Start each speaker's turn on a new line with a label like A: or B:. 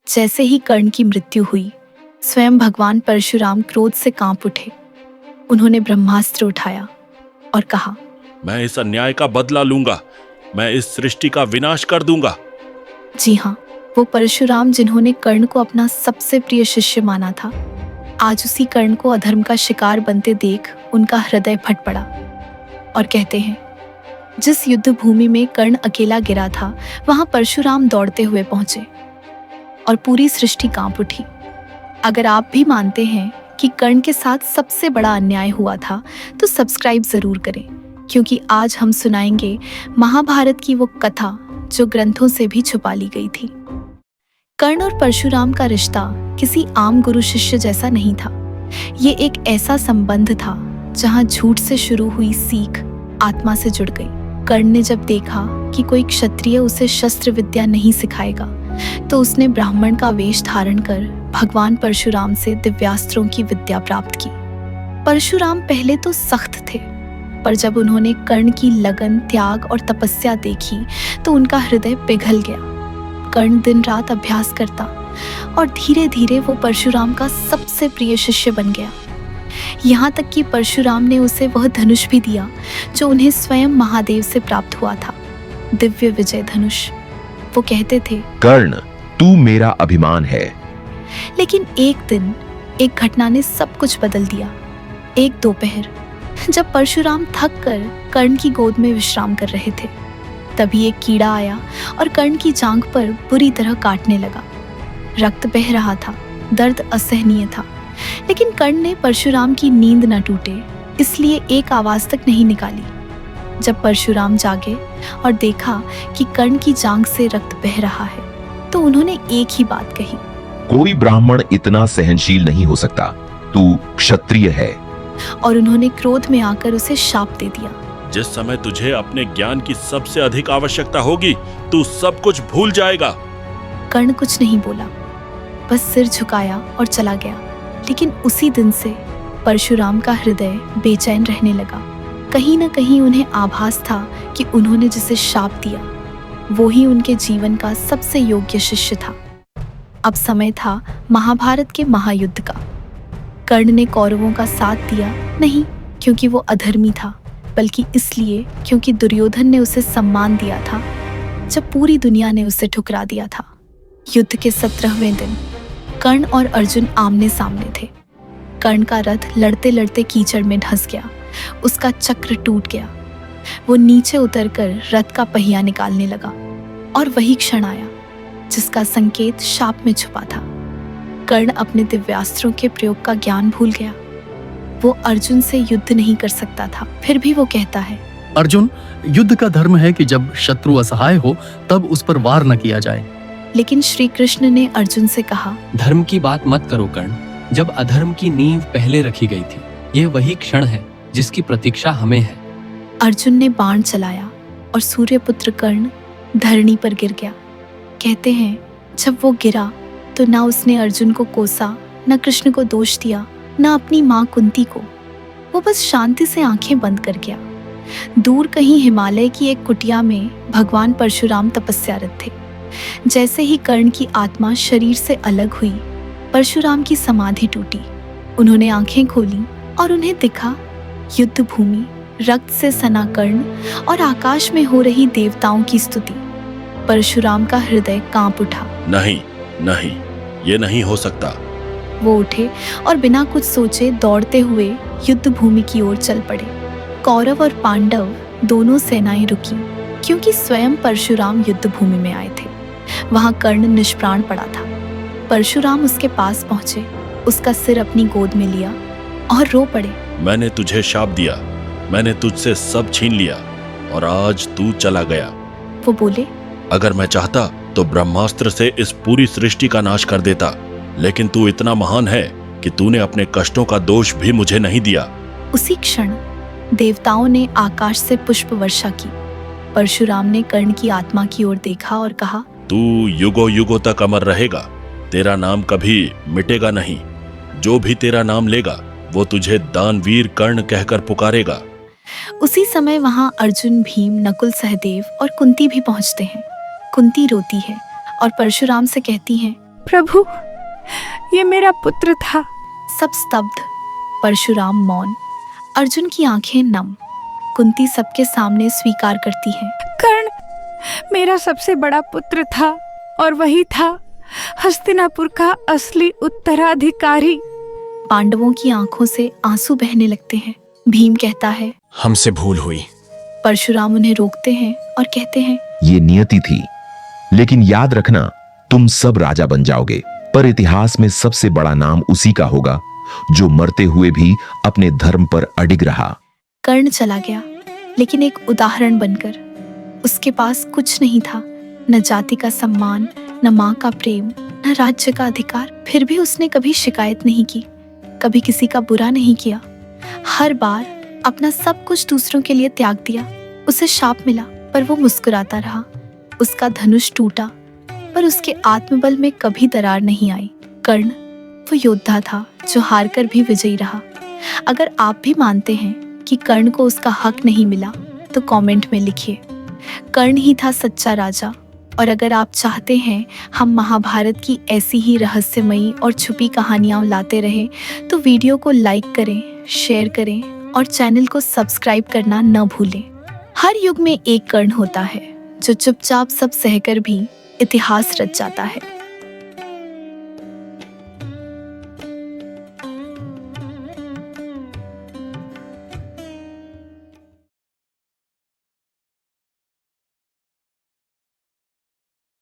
A: जैसे ही कर्ण की मृत्यु हुई, स्वयं भगवान परशुराम क्रोध से कांप उठे। उन्होंने ब्रह्मास्त्र उठाया और कहा,
B: मैं इस अन्याय का बदला लूंगा, मैं इस सृष्टि का विनाश कर दूंगा।
A: जी हाँ, वो परशुराम जिन्होंने कर्ण को अपना सबसे प्रिय शिष्य माना था, आज उसी कर्ण को अधर्म का शिकार बनते देख उनका हृदय फट पड़ा और कहते हैं, जिस युद्ध भूमि में कर्ण अकेला गिरा था, वहां परशुराम दौड़ते हुए पहुंचे और पूरी सृष्टि कांप उठी। अगर आप भी मानते हैं कि कर्ण के साथ सबसे बड़ा अन्याय हुआ था, तो सब्सक्राइब जरूर करें, क्योंकि आज हम सुनाएंगे महाभारत की वो कथा जो ग्रंथों से भी छुपा ली गई थी। कर्ण और परशुराम का रिश्ता किसी आम गुरु शिष्य जैसा नहीं था। ये एक ऐसा संबंध था जहां झूठ से शुरू हुई सीख आत्मा से जुड़ गई। कर्ण ने जब देखा कि कोई क्षत्रिय उसे शस्त्र विद्या नहीं सिखाएगा, तो उसने ब्राह्मण का वेश धारण कर भगवान परशुराम से दिव्यास्त्रों की विद्या प्राप्त की। परशुराम पहले तो सख्त थे, पर जब उन्होंने कर्ण की लगन, त्याग और तपस्या देखी तो उनका हृदय पिघल गया। कर्ण दिन रात अभ्यास करता और धीरे धीरे वो परशुराम का सबसे प्रिय शिष्य बन गया। यहाँ तक कि परशुराम ने उसे वह धनुष भी दिया जो उन्हें स्वयं महादेव से प्राप्त हुआ था, दिव्य विजय धनुष। वो कहते थे,
C: कर्ण, तू मेरा अभिमान है।
A: लेकिन एक दिन एक घटना ने सब कुछ बदल दिया। एक दोपहर जब परशुराम थक कर कर्ण की गोद में विश्राम कर रहे थे, तभी एक कीड़ा आया और कर्ण की जांघ पर बुरी तरह काटने लगा। रक्त बह रहा था, दर्द असहनीय था, लेकिन कर्ण ने परशुराम की नींद न टूटे इसलिए एक आवाज तक नहीं निकाली। जब परशुराम जागे और देखा कि कर्ण की जांघ से रक्त बह रहा है, तो उन्होंने एक ही बात कही,
C: कोई ब्राह्मण इतना सहनशील नहीं हो सकता, तू क्षत्रिय है।
A: और उन्होंने क्रोध में आकर उसे शाप दे दिया।
B: जिस समय तुझे अपने ज्ञान की सबसे अधिक आवश्यकता होगी, तू सब कुछ भूल जाएगा।
A: कर्ण कुछ नहीं बोला, बस सिर झुकाया और चला गया। लेकिन उसी दिन से परशुराम का हृदय बेचैन रहने लगा। कहीं न कहीं उन्हें आभास था कि उन्होंने जिसे शाप दिया, वो ही उनके जीवन का सबसे योग्य शिष्य था। अब समय था महाभारत के महायुद्ध का। कर्ण ने कौरवों का साथ दिया, नहीं क्योंकि वो अधर्मी था, बल्कि इसलिए क्योंकि दुर्योधन ने उसे सम्मान दिया था जब पूरी दुनिया ने उसे ठुकरा दिया था। युद्ध के 17वें दिन कर्ण और अर्जुन आमने सामने थे। कर्ण का रथ लड़ते लड़ते कीचड़ में धंस गया, उसका चक्र टूट गया। वो नीचे उतरकर रथ का पहिया निकालने लगा और वही क्षण आया जिसका संकेत शाप में छुपा था। कर्ण अपने दिव्यास्त्रों के प्रयोग का ज्ञान भूल गया। वो अर्जुन से युद्ध नहीं कर सकता था, फिर भी वो कहता है,
D: अर्जुन, युद्ध का धर्म है कि जब शत्रु असहाय हो तब उस पर वार न किया जाए।
A: लेकिन श्री कृष्ण ने अर्जुन से कहा,
E: धर्म की बात मत करो कर्ण, जब अधर्म की नींव पहले रखी गई थी, यह वही क्षण है जिसकी प्रतीक्षा हमें है।
A: अर्जुन ने बाण चलाया और सूर्यपुत्र कर्ण धरणी पर गिर गया। कहते हैं, जब वो गिरा तो ना उसने अर्जुन को कोसा, न कृष्ण को दोष दिया, न अपनी माँ कुंती को। वो बस शांति से आंखें बंद कर गया। दूर कहीं हिमालय की एक कुटिया में भगवान परशुराम तपस्यारत थे। जैसे ही कर्ण की आत्मा शरीर से अलग हुई, परशुराम की समाधि टूटी। उन्होंने आंखें खोली और उन्हें दिखा युद्ध भूमि, रक्त से सना कर्ण और आकाश में हो रही देवताओं की स्तुति। परशुराम का हृदय कांप उठा।
B: नहीं नहीं, ये नहीं हो सकता।
A: वो उठे और बिना कुछ सोचे दौड़ते हुए युद्ध भूमि की ओर चल पड़े। कौरव और पांडव दोनों सेनाएं रुकी, क्योंकि स्वयं परशुराम युद्ध भूमि में आए थे। वहां कर्ण निष्प्राण पड़ा था। परशुराम उसके पास पहुंचे, उसका सिर अपनी गोद में लिया और रो पड़े।
B: मैंने तुझे शाप दिया, मैंने तुझसे सब छीन लिया और आज तू चला गया।
A: वो बोले,
B: अगर मैं चाहता तो ब्रह्मास्त्र से इस पूरी सृष्टि का नाश कर देता, लेकिन तू इतना महान है कि तूने अपने कष्टों का दोष भी मुझे नहीं दिया।
A: उसी क्षण देवताओं ने आकाश से पुष्प वर्षा की। परशुराम ने कर्ण की आत्मा की ओर देखा और कहा,
B: तू युगों युगों तक अमर रहेगा, तेरा नाम कभी मिटेगा नहीं। जो भी तेरा नाम लेगा वो तुझे दानवीर कर्ण कहकर पुकारेगा।
A: उसी समय वहां अर्जुन, भीम, नकुल, सहदेव और कुंती भी पहुंचते हैं। कुंती रोती है और परशुराम से कहती हैं,
F: प्रभु, ये मेरा पुत्र था।
A: सब स्तब्ध, परशुराम मौन, अर्जुन की आंखें नम। कुंती सबके सामने स्वीकार करती है।
F: कर्ण मेरा सबसे बड़ा पुत्र था और वही था हस्तिनापुर का असली उत्तराधिकारी।
A: पांडवों की आंखों से आंसू बहने लगते हैं। भीम कहता है,
G: हमसे भूल हुई।
A: परशुराम उन्हें रोकते हैं और कहते हैं,
C: ये नियति थी, लेकिन याद रखना तुम सब राजा बन जाओगे, पर इतिहास में सबसे बड़ा नाम उसी का होगा जो मरते हुए भी अपने धर्म पर अडिग रहा।
A: कर्ण चला गया, लेकिन एक उदाहरण बनकर। उसके पास कुछ नहीं था, न जाति का सम्मान, न माँ का प्रेम, न राज्य का अधिकार। फिर भी उसने कभी शिकायत नहीं की, कभी किसी का बुरा नहीं किया। हर बार अपना सब कुछ दूसरों के लिए त्याग दिया। उसे शाप मिला, पर वो मुस्कुराता रहा। उसका धनुष टूटा, पर उसके आत्मबल में कभी दरार नहीं आई। कर्ण वो योद्धा था जो हारकर भी विजयी रहा। अगर आप भी मानते हैं कि कर्ण को उसका हक नहीं मिला, तो कमेंट में लिखिए, कर्ण ही था सच्चा राजा। और अगर आप चाहते हैं हम महाभारत की ऐसी ही रहस्यमयी और छुपी कहानियां लाते रहें, तो वीडियो को लाइक करें, शेयर करें और चैनल को सब्सक्राइब करना न भूलें। हर युग में एक कर्ण होता है जो चुपचाप सब सहकर भी इतिहास रच जाता है।